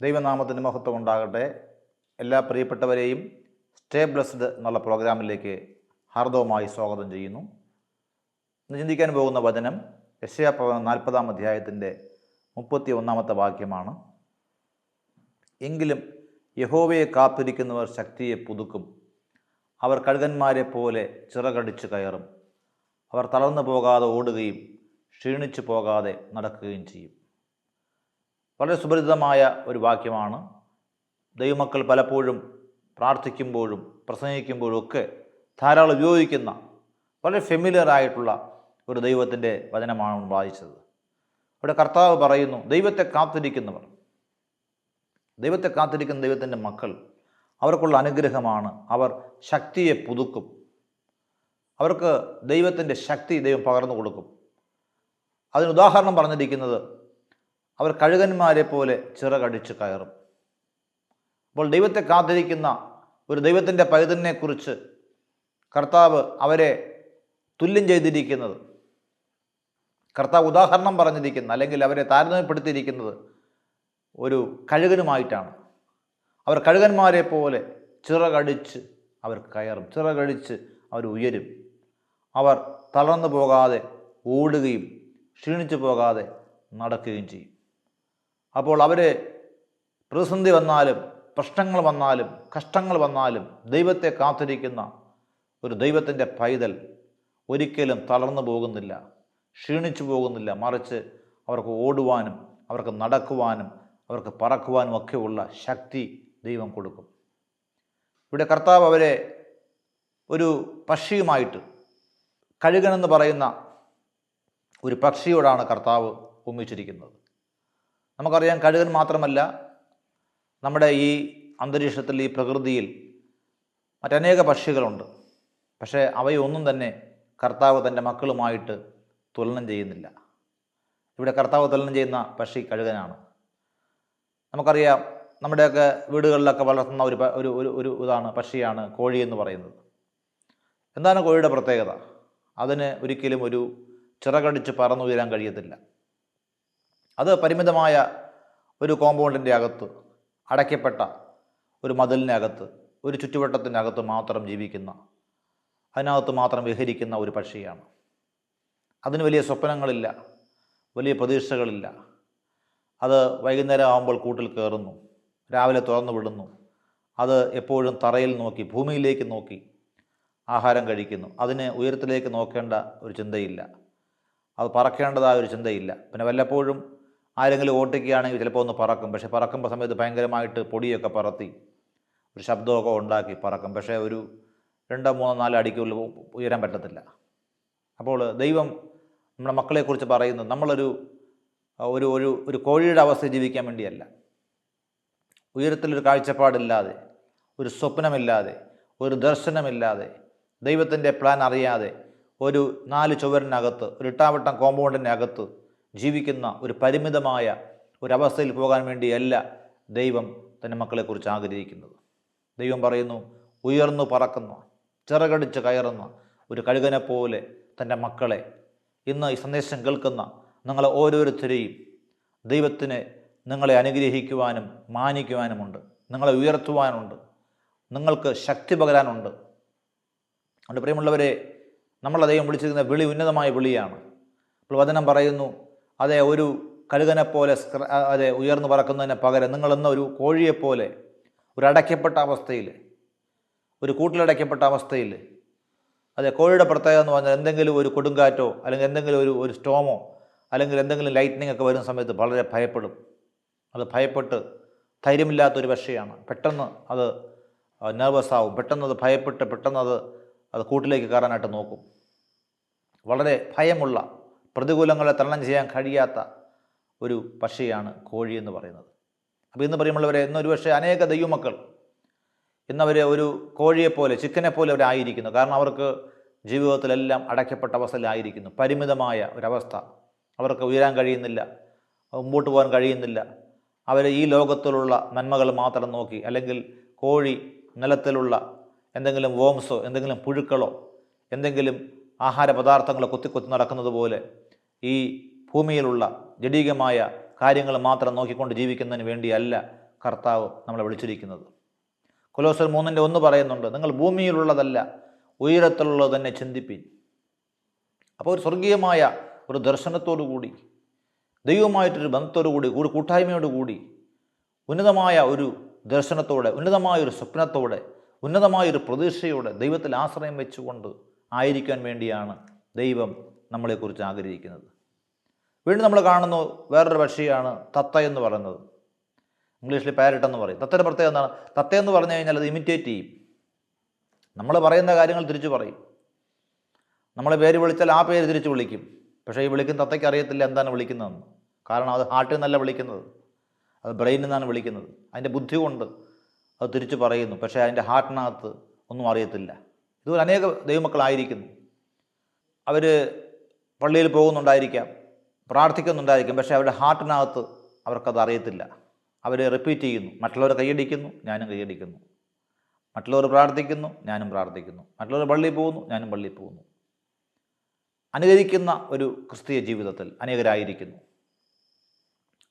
ദൈവനാമത്തിന് മഹത്വം ഉണ്ടാകട്ടെ. എല്ലാ പ്രിയപ്പെട്ടവരെയും സ്റ്റേ ബ്ലെസ്ഡ് എന്നുള്ള പ്രോഗ്രാമിലേക്ക് ഹാർദവമായി സ്വാഗതം ചെയ്യുന്നു. ഇന്ന് ചിന്തിക്കാൻ പോകുന്ന വചനം യെശയ്യാപ്രവചനം 40-ാം അധ്യായത്തിൻ്റെ 31-ാമത്തെ വാക്യമാണ്. എങ്കിലും യഹോവയെ കാത്തിരിക്കുന്നവർ ശക്തിയെ പുതുക്കും, അവർ കഴുകന്മാരെ പോലെ ചിറകടിച്ചു കയറും, അവർ തളർന്നു പോകാതെ ഓടുകയും ക്ഷീണിച്ചു പോകാതെ നടക്കുകയും ചെയ്യും. വളരെ സുപരിചിതമായ ഒരു വാക്യമാണ്. ദൈവമക്കൾ പലപ്പോഴും പ്രാർത്ഥിക്കുമ്പോഴും പ്രസംഗിക്കുമ്പോഴും ഒക്കെ ധാരാളം ഉപയോഗിക്കുന്ന വളരെ ഫെമിലിയർ ആയിട്ടുള്ള ഒരു ദൈവത്തിൻ്റെ വചനമാണ് വായിച്ചത്. ഇവിടെ കർത്താവ് പറയുന്നു, ദൈവത്തെ കാത്തിരിക്കുന്ന ദൈവത്തിൻ്റെ മക്കൾ, അവർക്കുള്ള അനുഗ്രഹമാണ് അവർ ശക്തിയെ പുതുക്കും. അവർക്ക് ദൈവത്തിൻ്റെ ശക്തി ദൈവം പകർന്നു കൊടുക്കും. അതിന് ഉദാഹരണം പറഞ്ഞിരിക്കുന്നത്, അവർ കഴുകന്മാരെ പോലെ ചിറകടിച്ച് കയറും. അപ്പോൾ ദൈവത്തെ കാത്തിരിക്കുന്ന ഒരു ദൈവത്തിൻ്റെ പൈതലിനെക്കുറിച്ച് കർത്താവ് അവരെ തുല്യം ചെയ്തിരിക്കുന്നത്, കർത്താവ് ഉദാഹരണം പറഞ്ഞിരിക്കുന്ന അല്ലെങ്കിൽ അവരെ താരതമ്യപ്പെടുത്തിയിരിക്കുന്നത് ഒരു കഴുകനുമായിട്ടാണ്. അവർ കഴുകന്മാരെ പോലെ ചിറകടിച്ച് അവർ കയറും, ചിറകടിച്ച് അവർ ഉയരും, അവർ തളർന്നു പോകാതെ ഓടുകയും ക്ഷീണിച്ചു പോകാതെ നടക്കുകയും ചെയ്യും. അപ്പോൾ അവർ പ്രതിസന്ധി വന്നാലും പ്രശ്നങ്ങൾ വന്നാലും കഷ്ടങ്ങൾ വന്നാലും ദൈവത്തെ കാത്തിരിക്കുന്ന ഒരു ദൈവത്തിൻ്റെ പൈതൽ ഒരിക്കലും തളർന്നു പോകുന്നില്ല, ക്ഷീണിച്ചു പോകുന്നില്ല. മറിച്ച് അവർക്ക് ഓടുവാനും അവർക്ക് നടക്കുവാനും അവർക്ക് പറക്കുവാനും ഒക്കെയുള്ള ശക്തി ദൈവം കൊടുക്കും. ഇവിടെ കർത്താവ് അവരെ ഒരു പക്ഷിയുമായിട്ട്, കഴുകനെന്ന് പറയുന്ന ഒരു പക്ഷിയോടാണ് കർത്താവ് ഉപമിച്ചിരിക്കുന്നത്. നമുക്കറിയാം, കഴുകൻ മാത്രമല്ല, നമ്മുടെ ഈ അന്തരീക്ഷത്തിൽ, ഈ പ്രകൃതിയിൽ മറ്റനേക പക്ഷികളുണ്ട്. പക്ഷേ അവയൊന്നും തന്നെ കർത്താവ് തൻ്റെ മക്കളുമായിട്ട് തുലനം ചെയ്യുന്നില്ല. ഇവിടെ കർത്താവ് തുലനം ചെയ്യുന്ന പക്ഷി കഴുകനാണ്. നമുക്കറിയാം, നമ്മുടെയൊക്കെ വീടുകളിലൊക്കെ വളർത്തുന്ന ഒരു ഇതാണ്, പക്ഷിയാണ് കോഴി എന്ന് പറയുന്നത്. എന്താണ് കോഴിയുടെ പ്രത്യേകത? അതിന് ഒരിക്കലും ഒരു ചിറകടിച്ച് പറന്നുയരാൻ കഴിയത്തില്ല. അത് പരിമിതമായ ഒരു കോമ്പൗണ്ടിൻ്റെ അകത്ത്, അടയ്ക്കപ്പെട്ട ഒരു മതിലിനകത്ത്, ഒരു ചുറ്റുവട്ടത്തിനകത്ത് മാത്രം ജീവിക്കുന്ന, അതിനകത്ത് മാത്രം വിഹരിക്കുന്ന ഒരു പക്ഷിയാണ്. അതിന് വലിയ സ്വപ്നങ്ങളില്ല, വലിയ പ്രതീക്ഷകളില്ല. അത് വൈകുന്നേരം ആകുമ്പോൾ കൂട്ടിൽ കയറുന്നു, രാവിലെ തുറന്നു വിടുന്നു. അത് എപ്പോഴും തറയിൽ നോക്കി, ഭൂമിയിലേക്ക് നോക്കി ആഹാരം കഴിക്കുന്നു. അതിന് ഉയരത്തിലേക്ക് നോക്കേണ്ട ഒരു ചിന്തയില്ല, അത് പറക്കേണ്ടതായ ഒരു ചിന്തയില്ല. പിന്നെ വല്ലപ്പോഴും ആരെങ്കിലും ഓട്ടിക്കുകയാണെങ്കിൽ ചിലപ്പോൾ ഒന്ന് പറക്കും. പക്ഷേ പറക്കുമ്പോൾ സമയത്ത് ഭയങ്കരമായിട്ട് പൊടിയൊക്കെ പറത്തി ഒരു ശബ്ദമൊക്കെ ഉണ്ടാക്കി പറക്കും. പക്ഷേ ഒരു 2, 3, 4 അടിക്കുള്ളിൽ ഉയരാൻ പറ്റത്തില്ല. അപ്പോൾ ദൈവം നമ്മുടെ മക്കളെക്കുറിച്ച് പറയുന്നത്, നമ്മളൊരു ഒരു ഒരു ഒരു കോഴിയുടെ അവസ്ഥ ജീവിക്കാൻ വേണ്ടിയല്ല. ഉയരത്തിലൊരു കാഴ്ചപ്പാടില്ലാതെ, ഒരു സ്വപ്നമില്ലാതെ, ഒരു ദർശനമില്ലാതെ, ദൈവത്തിൻ്റെ പ്ലാൻ അറിയാതെ ഒരു 4 ചുവരിനകത്ത്, ഒരു ഇട്ടാവട്ടം കോമ്പൗണ്ടിനകത്ത് ജീവിക്കുന്ന ഒരു പരിമിതമായ ഒരവസ്ഥയിൽ പോകാൻ വേണ്ടിയല്ല ദൈവം തൻ്റെ മക്കളെക്കുറിച്ച് ആഗ്രഹിക്കുന്നത്. ദൈവം പറയുന്നു, ഉയർന്നു പറക്കുന്ന, ചിറകടിച്ച് കയറുന്ന ഒരു കഴുകനെ പോലെ തൻ്റെ മക്കളെ, ഇന്ന് ഈ സന്ദേശം കേൾക്കുന്ന നിങ്ങളെ ഓരോരുത്തരെയും ദൈവത്തിന് നിങ്ങളെ അനുഗ്രഹിക്കുവാനും മാനിക്കുവാനുമുണ്ട്, നിങ്ങളെ ഉയർത്തുവാനുണ്ട്, നിങ്ങൾക്ക് ശക്തി പകരാനുണ്ട്. അതുകൊണ്ട് പ്രിയമുള്ളവരെ, നമ്മളെ ദൈവം വിളിച്ചിരിക്കുന്ന വിളി ഉന്നതമായ വിളിയാണ്. അപ്പോൾ വചനം പറയുന്നു, അതെ, ഒരു കഴുകനെപ്പോലെ ഉയർന്നു പറക്കുന്നതിന് പകരം നിങ്ങളെന്ന ഒരു കോഴിയെപ്പോലെ ഒരു അടയ്ക്കപ്പെട്ട അവസ്ഥയിൽ, ഒരു കൂട്ടിലടയ്ക്കപ്പെട്ട അവസ്ഥയിൽ, അതെ, കോഴിയുടെ പ്രത്യേകത എന്ന് പറഞ്ഞാൽ എന്തെങ്കിലും ഒരു കൊടുങ്കാറ്റോ അല്ലെങ്കിൽ എന്തെങ്കിലും ഒരു സ്റ്റോമോ അല്ലെങ്കിൽ എന്തെങ്കിലും ലൈറ്റ്നിങ് ഒക്കെ വരുന്ന സമയത്ത് വളരെ ഭയപ്പെടും. അത് ഭയപ്പെട്ട് ധൈര്യമില്ലാത്തൊരു പക്ഷിയാണ്. പെട്ടെന്ന് അത് നെർവസ് ആവും, പെട്ടെന്ന് അത് ഭയപ്പെട്ട് പെട്ടെന്ന് അത് കൂട്ടിലേക്ക് കയറാനായിട്ട് നോക്കും. വളരെ ഭയമുള്ള, പ്രതികൂലങ്ങളെ തരണം ചെയ്യാൻ കഴിയാത്ത ഒരു പക്ഷിയാണ് കോഴി എന്ന് പറയുന്നത്. അപ്പോൾ ഇന്ന് പറയുമ്പോഴവരെ, ഇന്നൊരു പക്ഷേ അനേക ദൈവമക്കൾ ഇന്നവർ ഒരു കോഴിയെപ്പോലെ, ചിക്കനെപ്പോലെ അവരായിരിക്കുന്നു. കാരണം അവർക്ക് ജീവിതത്തിലെല്ലാം അടയ്ക്കപ്പെട്ട അവസ്ഥയിലായിരിക്കുന്നു, പരിമിതമായ ഒരവസ്ഥ. അവർക്ക് ഉയരാൻ കഴിയുന്നില്ല, മുമ്പോട്ട് പോകാൻ കഴിയുന്നില്ല. അവർ ഈ ലോകത്തിലുള്ള നന്മകൾ മാത്രം നോക്കി, അല്ലെങ്കിൽ കോഴി നിലത്തിലുള്ള എന്തെങ്കിലും വോംസോ, എന്തെങ്കിലും പുഴുക്കളോ, എന്തെങ്കിലും ആഹാര പദാർത്ഥങ്ങളോ കൊത്തി നടക്കുന്നത് പോലെ ഈ ഭൂമിയിലുള്ള ജഡീകമായ കാര്യങ്ങൾ മാത്രം നോക്കിക്കൊണ്ട് ജീവിക്കുന്നതിന് വേണ്ടിയല്ല കർത്താവ് നമ്മളെ വിളിച്ചിരിക്കുന്നത്. കൊലോസ്യർ 3:1 പറയുന്നുണ്ട്, നിങ്ങൾ ഭൂമിയിലുള്ളതല്ല ഉയരത്തിലുള്ളത് തന്നെ ചിന്തിപ്പിൻ. അപ്പോൾ ഒരു സ്വർഗീയമായ ഒരു ദർശനത്തോടു കൂടി, ദൈവമായിട്ടൊരു ബന്ധത്തോടു കൂടി, കൂട്ടായ്മയോടുകൂടി, ഉന്നതമായ ഒരു ദർശനത്തോടെ, ഉന്നതമായ ഒരു സ്വപ്നത്തോടെ, ഉന്നതമായൊരു പ്രതീക്ഷയോടെ, ദൈവത്തിൽ ആശ്രയം വെച്ചുകൊണ്ട് ആയിരിക്കാൻ വേണ്ടിയാണ് ദൈവം നമ്മളെക്കുറിച്ച് ആഗ്രഹിക്കുന്നത്. വീണ്ടും നമ്മൾ കാണുന്നു വേറൊരു പക്ഷിയാണ് തത്ത എന്ന് പറയുന്നത്. ഇംഗ്ലീഷിൽ പാരറ്റ് എന്ന് പറയും. തത്തയുടെ പ്രത്യേകത എന്താണ്? തത്തയെന്ന് പറഞ്ഞു കഴിഞ്ഞാൽ അത് ഇമിറ്റേറ്റ് ചെയ്യും. നമ്മൾ പറയുന്ന കാര്യങ്ങൾ തിരിച്ചു പറയും. നമ്മളെ പേര് വിളിച്ചാൽ ആ പേര് തിരിച്ച് വിളിക്കും. പക്ഷേ ഈ വിളിക്കുന്ന തത്തയ്ക്ക് അറിയത്തില്ല എന്താണ് വിളിക്കുന്നതെന്ന്. കാരണം അത് ഹാർട്ടിൽ നിന്നല്ല വിളിക്കുന്നത്, അത് ബ്രെയിനിൽ നിന്നാണ് വിളിക്കുന്നത്. അതിൻ്റെ ബുദ്ധി കൊണ്ട് അത് തിരിച്ചു പറയുന്നു, പക്ഷേ അതിൻ്റെ ഹാർട്ടിനകത്ത് ഒന്നും അറിയത്തില്ല. ഇതുപോലെ അനേക ദൈവമക്കളായിരിക്കുന്നു. അവർ പള്ളിയിൽ പോകുന്നുണ്ടായിരിക്കാം, പ്രാർത്ഥിക്കുന്നുണ്ടായിരിക്കും, പക്ഷേ അവരുടെ ഹാർട്ടിനകത്ത് അവർക്കത് അറിയത്തില്ല. അവർ റിപ്പീറ്റ് ചെയ്യുന്നു. മറ്റുള്ളവർ കൈയടിക്കുന്നു, ഞാനും കൈയടിക്കുന്നു. മറ്റുള്ളവർ പ്രാർത്ഥിക്കുന്നു, ഞാനും പ്രാർത്ഥിക്കുന്നു. മറ്റുള്ളവർ പള്ളിയിൽ പോകുന്നു, ഞാനും പള്ളിയിൽ പോകുന്നു. അനുകരിക്കുന്ന ഒരു ക്രിസ്തീയ ജീവിതത്തിൽ അനേകരായിരിക്കുന്നു.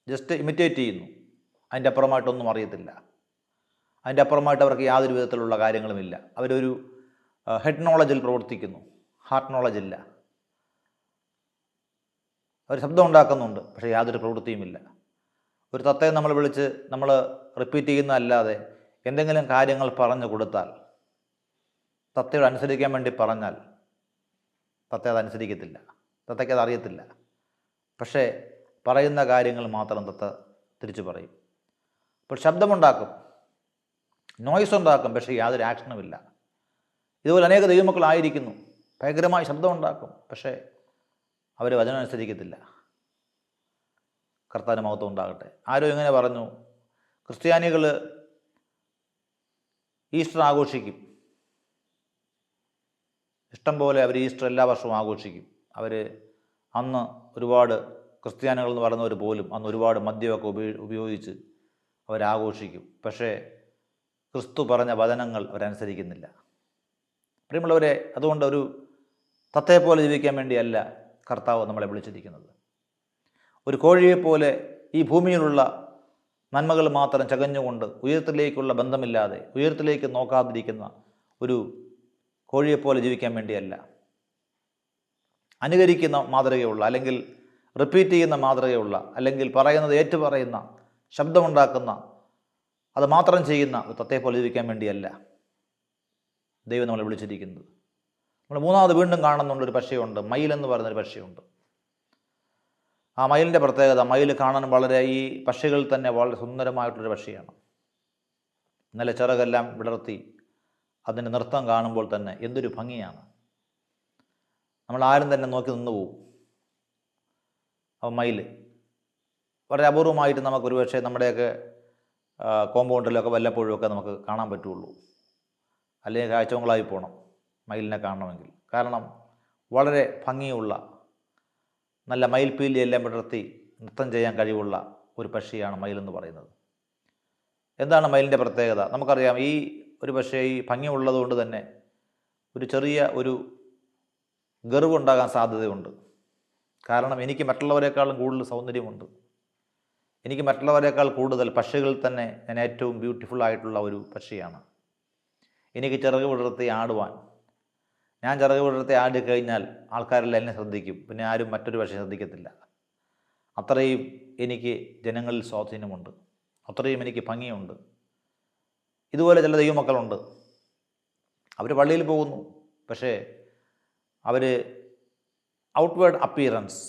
ജസ്റ്റ് ഇമിറ്റേറ്റ് ചെയ്യുന്നു. അതിൻ്റെ അപ്പുറമായിട്ടൊന്നും അറിയത്തില്ല. അതിൻ്റെ അപ്പുറമായിട്ട് അവർക്ക് യാതൊരു വിധത്തിലുള്ള കാര്യങ്ങളുമില്ല. അവരൊരു ഹെഡ് നോളജിൽ പ്രവർത്തിക്കുന്നു, ഹാർട്ട് നോളജ് ഇല്ല. അവർ ശബ്ദം ഉണ്ടാക്കുന്നുണ്ട്, പക്ഷേ യാതൊരു പ്രവൃത്തിയുമില്ല. ഒരു തത്തയെ നമ്മൾ വിളിച്ച് നമ്മൾ റിപ്പീറ്റ് ചെയ്യുന്നതല്ലാതെ എന്തെങ്കിലും കാര്യങ്ങൾ പറഞ്ഞു കൊടുത്താൽ, തത്തയോട് അനുസരിക്കാൻ വേണ്ടി പറഞ്ഞാൽ തത്ത അതനുസരിക്കത്തില്ല, തത്തയ്ക്ക് അതറിയത്തില്ല. പക്ഷേ പറയുന്ന കാര്യങ്ങൾ മാത്രം തത്ത തിരിച്ചു പറയും. അപ്പോൾ ശബ്ദമുണ്ടാക്കും, നോയ്സ് ഉണ്ടാക്കും, പക്ഷേ യാതൊരു ആക്ഷനുമില്ല. ഇതുപോലെ അനേക ദൈവമക്കളായിരിക്കുന്നു. ഭയങ്കരമായി ശബ്ദമുണ്ടാക്കും, പക്ഷേ അവർ വചനം അനുസരിക്കത്തില്ല. കർത്താവിന് മഹത്വം ഉണ്ടാകട്ടെ. ആരോ ഇങ്ങനെ പറഞ്ഞു, ക്രിസ്ത്യാനികൾ ഈസ്റ്റർ ആഘോഷിക്കും, ഇഷ്ടം പോലെ അവർ ഈസ്റ്റർ എല്ലാ വർഷവും ആഘോഷിക്കും. അവർ അന്ന് ഒരുപാട് ക്രിസ്ത്യാനികൾ എന്ന് പറയുന്നവർ പോലും അന്ന് ഒരുപാട് മദ്യമൊക്കെ ഉപയോഗിച്ച് അവരാഘോഷിക്കും. പക്ഷേ ക്രിസ്തു പറഞ്ഞ വചനങ്ങൾ അവരനുസരിക്കുന്നില്ല. പ്രിയമുള്ളവരെ, അതുകൊണ്ട് ഒരു തത്തയെപ്പോലെ ജീവിക്കാൻ വേണ്ടിയല്ല കർത്താവ് നമ്മളെ വിളിച്ചിരിക്കുന്നത്. ഒരു കോഴിയെപ്പോലെ ഈ ഭൂമിയിലുള്ള നന്മകൾ മാത്രം ചകഞ്ഞുകൊണ്ട് ഉയരത്തിലേക്കുള്ള ബന്ധമില്ലാതെ, ഉയരത്തിലേക്ക് നോക്കാതിരിക്കുന്ന ഒരു കോഴിയെപ്പോലെ ജീവിക്കാൻ വേണ്ടിയല്ല. അനുകരിക്കുന്ന മാതൃകയുള്ള, അല്ലെങ്കിൽ റിപ്പീറ്റ് ചെയ്യുന്ന മാതൃകയുള്ള, അല്ലെങ്കിൽ പറയുന്നത് ഏറ്റുപറയുന്ന, ശബ്ദമുണ്ടാക്കുന്ന, അത് മാത്രം ചെയ്യുന്ന ഒരു തത്തയെപ്പോലെ ജീവിക്കാൻ വേണ്ടിയല്ല ദൈവം നമ്മളെ വിളിച്ചിരിക്കുന്നത്. നമ്മൾ മൂന്നാമത് വീണ്ടും കാണുന്നുണ്ട് ഒരു പക്ഷിയുണ്ട്, മയിലെന്ന് പറയുന്നൊരു പക്ഷിയുണ്ട്. ആ മയിലിൻ്റെ പ്രത്യേകത, മയിൽ കാണാൻ വളരെ, ഈ പക്ഷികളിൽ തന്നെ വളരെ സുന്ദരമായിട്ടുള്ളൊരു പക്ഷിയാണ്. നല്ല ചിറകെല്ലാം വിടർത്തി അതിൻ്റെ നൃത്തം കാണുമ്പോൾ തന്നെ എന്തൊരു ഭംഗിയാണ്. നമ്മൾ ആരും തന്നെ നോക്കി നിന്ന് പോവും. അപ്പോൾ മയിൽ വളരെ അപൂർവമായിട്ട് നമുക്ക് ഒരുപക്ഷെ നമ്മുടെയൊക്കെ കോമ്പൗണ്ടിലൊക്കെ വല്ലപ്പോഴുമൊക്കെ നമുക്ക് കാണാൻ പറ്റുള്ളൂ. അല്ലെങ്കിൽ കാഴ്ചകളായി പോകണം മയിലിനെ കാണണമെങ്കിൽ. കാരണം വളരെ ഭംഗിയുള്ള, നല്ല മയിൽപ്പീലിയെല്ലാം വിടർത്തി നൃത്തം ചെയ്യാൻ കഴിവുള്ള ഒരു പക്ഷിയാണ് മയിലെന്ന് പറയുന്നത്. എന്താണ് മയിലിൻ്റെ പ്രത്യേകത? നമുക്കറിയാം, ഈ ഒരു പക്ഷേ ഈ ഭംഗിയുള്ളത് കൊണ്ട് തന്നെ ഒരു ചെറിയ ഒരു ഗർവുണ്ടാകാൻ സാധ്യതയുണ്ട്. കാരണം എനിക്ക് മറ്റുള്ളവരെക്കാളും കൂടുതൽ സൗന്ദര്യമുണ്ട്, എനിക്ക് മറ്റുള്ളവരെക്കാൾ കൂടുതൽ പക്ഷികളിൽ തന്നെ ഞാൻ ഏറ്റവും ബ്യൂട്ടിഫുൾ ആയിട്ടുള്ള ഒരു പക്ഷിയാണ്. എനിക്ക് ചിറക് വിടർത്തി ആടുവാൻ, ഞാൻ ചിറക് വിടർത്തി ആടിക്കഴിഞ്ഞാൽ ആൾക്കാരെല്ലാം എന്നെ ശ്രദ്ധിക്കും, പിന്നെ ആരും മറ്റൊരു പക്ഷി ശ്രദ്ധിക്കത്തില്ല. അത്രയും എനിക്ക് ജനങ്ങളിൽ സ്വാധീനമുണ്ട്, അത്രയും എനിക്ക് ഭംഗിയുണ്ട്. ഇതുപോലെ ചില ദൈവമക്കളുണ്ട്, അവർ പള്ളിയിൽ പോകുന്നു, പക്ഷേ അവർ ഔട്ട്വേർഡ് അപ്പിയറൻസ്,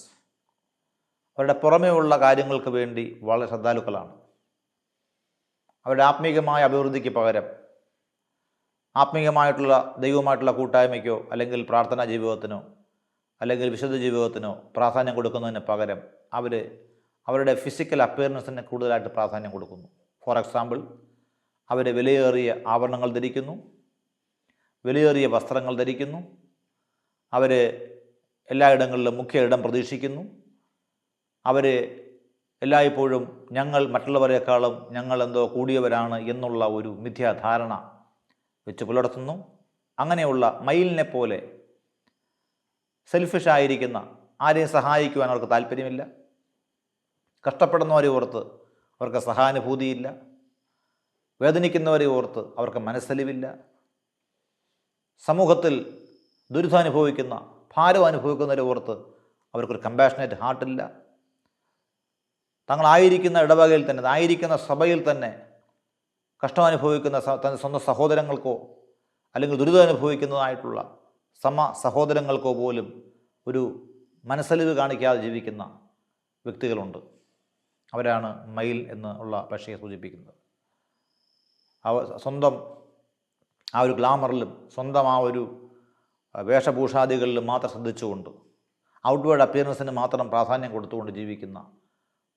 അവരുടെ പുറമേ ഉള്ള കാര്യങ്ങൾക്ക് വേണ്ടി വളരെ ശ്രദ്ധാലുക്കളാണ്. അവരുടെ ആത്മീകമായ അഭിവൃദ്ധിക്ക് പകരം ആത്മീകമായിട്ടുള്ള ദൈവമായിട്ടുള്ള കൂട്ടായ്മയ്ക്കോ അല്ലെങ്കിൽ പ്രാർത്ഥനാ ജീവിതത്തിനോ അല്ലെങ്കിൽ വിശുദ്ധ ജീവിതത്തിനോ പ്രാധാന്യം കൊടുക്കുന്നതിന് പകരം അവർ അവരുടെ ഫിസിക്കൽ അപ്പിയറൻസിന് കൂടുതലായിട്ട് പ്രാധാന്യം കൊടുക്കുന്നു. ഫോർ എക്സാമ്പിൾ, അവർ വിലയേറിയ ആഭരണങ്ങൾ ധരിക്കുന്നു, വിലയേറിയ വസ്ത്രങ്ങൾ ധരിക്കുന്നു, അവർ എല്ലായിടങ്ങളിലും മുഖ്യ ഇടം പ്രതീക്ഷിക്കുന്നു, അവർ എല്ലായ്പ്പോഴും ഞങ്ങൾ മറ്റുള്ളവരെക്കാളും ഞങ്ങൾ എന്തോ കൂടിയവരാണ് എന്നുള്ള ഒരു മിഥ്യാധാരണ വെച്ച് പുലർത്തുന്നു. അങ്ങനെയുള്ള മയിലിനെ പോലെ സെൽഫിഷായിരിക്കുന്ന, ആരെയും സഹായിക്കുവാൻ അവർക്ക് താല്പര്യമില്ല, കഷ്ടപ്പെടുന്നവരെ ഓർത്ത് അവർക്ക് സഹാനുഭൂതിയില്ല, വേദനിക്കുന്നവരെ ഓർത്ത് അവർക്ക് മനസ്സലിവില്ല. സമൂഹത്തിൽ ദുരിതമനുഭവിക്കുന്ന, ഭാരം അനുഭവിക്കുന്നവരെ ഓർത്ത് അവർക്കൊരു കമ്പാഷനേറ്റ് ഹാർട്ടില്ല. തങ്ങളായിരിക്കുന്ന ഇടവകയിൽ തന്നെ, ആയിരിക്കുന്ന സഭയിൽ തന്നെ കഷ്ടമനുഭവിക്കുന്ന തൻ്റെ സ്വന്തം സഹോദരങ്ങൾക്കോ അല്ലെങ്കിൽ ദുരിതം അനുഭവിക്കുന്നതായിട്ടുള്ള സഹോദരങ്ങൾക്കോ പോലും ഒരു മനസ്സലിവ് കാണിക്കാതെ ജീവിക്കുന്ന വ്യക്തികളുണ്ട്. അവരാണ് മയിൽ എന്നുള്ള പക്ഷിയെ സൂചിപ്പിക്കുന്നത്. സ്വന്തം ആ ഒരു ഗ്ലാമറിലും സ്വന്തം ആ ഒരു വേഷഭൂഷാദികളിലും മാത്രം ശ്രദ്ധിച്ചുകൊണ്ട് ഔട്ട്വേർഡ് അപ്പിയറൻസിന് മാത്രം പ്രാധാന്യം കൊടുത്തുകൊണ്ട് ജീവിക്കുന്ന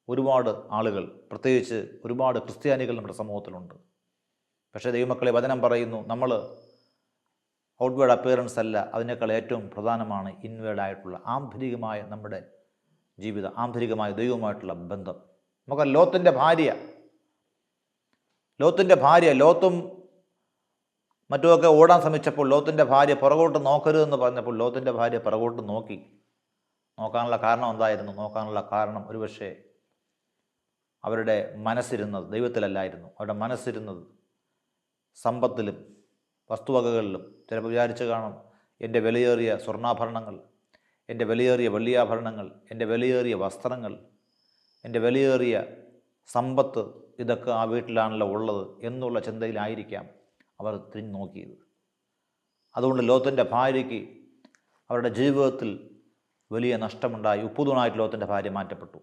ഒരുപാട് ആളുകൾ, പ്രത്യേകിച്ച് ഒരുപാട് ക്രിസ്ത്യാനികൾ നമ്മുടെ സമൂഹത്തിലുണ്ട്. പക്ഷേ ദൈവമക്കളെ, വചനം പറയുന്നു, നമ്മൾ ഔട്ട്വേർഡ് അപ്പിയറൻസ് അല്ല, അതിനേക്കാൾ ഏറ്റവും പ്രധാനമാണ് ഇൻവേർഡായിട്ടുള്ള ആന്തരികമായ നമ്മുടെ ജീവിതം, ആന്തരികമായ ദൈവവുമായിട്ടുള്ള ബന്ധം. നമുക്ക് ലോത്തിൻ്റെ ഭാര്യ ലോത്തും മറ്റുമൊക്കെ ഓടാൻ ശ്രമിച്ചപ്പോൾ ലോത്തിൻ്റെ ഭാര്യ പുറകോട്ട് നോക്കരുതെന്ന് പറഞ്ഞപ്പോൾ ലോത്തിൻ്റെ ഭാര്യ പുറകോട്ട് നോക്കാനുള്ള കാരണം എന്തായിരുന്നു? നോക്കാനുള്ള കാരണം ഒരുപക്ഷെ അവരുടെ മനസ്സിരുന്നത് ദൈവത്തിലല്ലായിരുന്നു. അവരുടെ മനസ്സിരുന്നത് സമ്പത്തിലും വസ്തുവകകളിലും. ചിലപ്പോൾ വിചാരിച്ചു കാണും, എൻ്റെ വിലയേറിയ സ്വർണ്ണാഭരണങ്ങൾ, എൻ്റെ വിലയേറിയ വെള്ളിയാഭരണങ്ങൾ, എൻ്റെ വിലയേറിയ വസ്ത്രങ്ങൾ, എൻ്റെ വിലയേറിയ സമ്പത്ത്, ഇതൊക്കെ ആ വീട്ടിലാണല്ലോ ഉള്ളത് എന്നുള്ള ചിന്തയിലായിരിക്കാം അവർ തിരിഞ്ഞു നോക്കിയത്. അതുകൊണ്ട് ലോത്തിൻ്റെ ഭാര്യയ്ക്ക് അവരുടെ ജീവിതത്തിൽ വലിയ നഷ്ടമുണ്ടായി. ഉപ്പുതൂണായിട്ട് ലോത്തിൻ്റെ ഭാര്യ മാറ്റപ്പെട്ടു.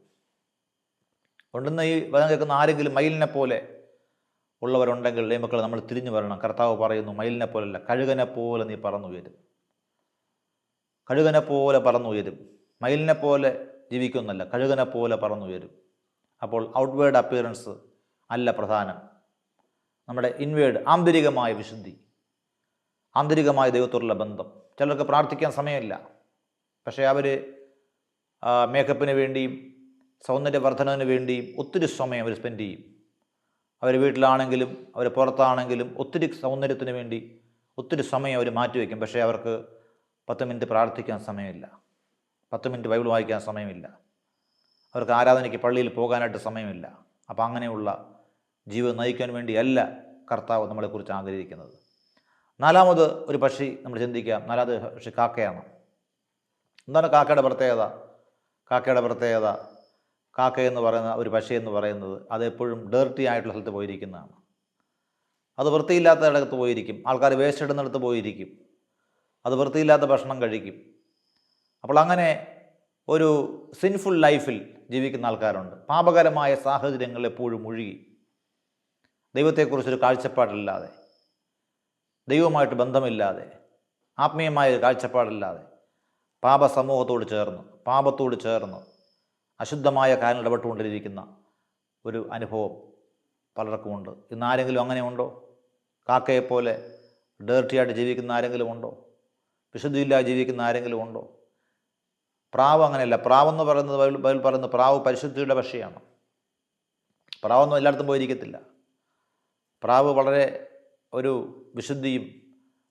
അതുകൊണ്ടിന്ന് ഈ വചനം കേൾക്കുന്ന ആരെങ്കിലും മയിലിനെ പോലെ ഉള്ളവരുണ്ടെങ്കിൽ ദൈവമക്കളെ, നമ്മൾ തിരിഞ്ഞു വരണം. കർത്താവ് പറയുന്നു, മയിലിനെ പോലല്ല, കഴുകനെ പോലെ നീ പറന്നുയരും. കഴുകനെ പോലെ പറന്നുയരും. മയിലിനെ പോലെ ജീവിക്കുന്നല്ല, കഴുകനെ പോലെ പറന്നുയരും. അപ്പോൾ ഔട്ട്വേർഡ് അപ്പിയറൻസ് അല്ല പ്രധാനം. നമ്മുടെ ഇൻവേർഡ് ആന്തരികമായ വിശുദ്ധി, ആന്തരികമായ ദൈവത്തോടുള്ള ബന്ധം. ചിലർക്ക് പ്രാർത്ഥിക്കാൻ സമയമില്ല, പക്ഷേ അവർ മേക്കപ്പിന് വേണ്ടിയും സൗന്ദര്യവർദ്ധനവിന് വേണ്ടിയും ഒത്തിരി സമയം അവർ സ്പെൻഡ് ചെയ്യും. അവർ വീട്ടിലാണെങ്കിലും അവർ പുറത്താണെങ്കിലും ഒത്തിരി സൗന്ദര്യത്തിന് വേണ്ടി ഒത്തിരി സമയം അവർ മാറ്റിവെക്കും. പക്ഷേ അവർക്ക് 10 മിനിറ്റ് പ്രാർത്ഥിക്കാൻ സമയമില്ല, 10 മിനിറ്റ് ബൈബിൾ വായിക്കാൻ സമയമില്ല, അവർക്ക് ആരാധനയ്ക്ക് പള്ളിയിൽ പോകാനായിട്ട് സമയമില്ല. അപ്പം അങ്ങനെയുള്ള ജീവിതം നയിക്കാൻ വേണ്ടിയല്ല കർത്താവ് നമ്മളെക്കുറിച്ച് ആഗ്രഹിക്കുന്നത്. നാലാമത് ഒരു പക്ഷി നമ്മൾ ചിന്തിക്കാം. നാലാമത് പക്ഷി കാക്കയാണ്. എന്താണ് കാക്കയുടെ പ്രത്യേകത? കാക്ക എന്ന് പറയുന്ന ഒരു പക്ഷി എന്ന് പറയുന്നത് അതെപ്പോഴും ഡേർട്ടി ആയിട്ടുള്ള സ്ഥലത്ത് പോയിരിക്കുന്നതാണ്. അത് വൃത്തിയില്ലാത്ത ഇടത്ത് പോയിരിക്കും. ആൾക്കാർ വേസ്റ്റ് ഇടുന്നിടത്ത് പോയിരിക്കും. അത് വൃത്തിയില്ലാത്ത ഭക്ഷണം കഴിക്കും. അപ്പോൾ അങ്ങനെ ഒരു സിൻഫുൾ ലൈഫിൽ ജീവിക്കുന്ന ആൾക്കാരുണ്ട്. പാപകരമായ സാഹചര്യങ്ങളിൽ എപ്പോഴും മുഴുകി, ദൈവത്തെക്കുറിച്ചൊരു കാഴ്ചപ്പാടില്ലാതെ, ദൈവവുമായിട്ട് ബന്ധമില്ലാതെ, ആത്മീയമായ ഒരു കാഴ്ചപ്പാടില്ലാതെ, പാപത്തോട് ചേർന്ന് അശുദ്ധമായ കാര്യങ്ങൾ ഇടപെട്ടുകൊണ്ടിരിക്കുന്ന ഒരു അനുഭവം പലർക്കുമുണ്ട്. ഇന്ന് ആരെങ്കിലും അങ്ങനെ ഉണ്ടോ? കാക്കയെപ്പോലെ ഡേർട്ടിയായിട്ട് ജീവിക്കുന്ന ആരെങ്കിലും ഉണ്ടോ? വിശുദ്ധിയില്ലാതെ ജീവിക്കുന്ന ആരെങ്കിലും ഉണ്ടോ? പ്രാവ് അങ്ങനെയല്ല. പ്രാവെന്ന് പറയുന്നത് ബൈബിൾ പറയുന്നത് പ്രാവ് പരിശുദ്ധിയുടെ പക്ഷിയാണ്. പ്രാവൊന്നും എല്ലായിടത്തും പോയിരിക്കത്തില്ല. പ്രാവ് വളരെ ഒരു വിശുദ്ധിയും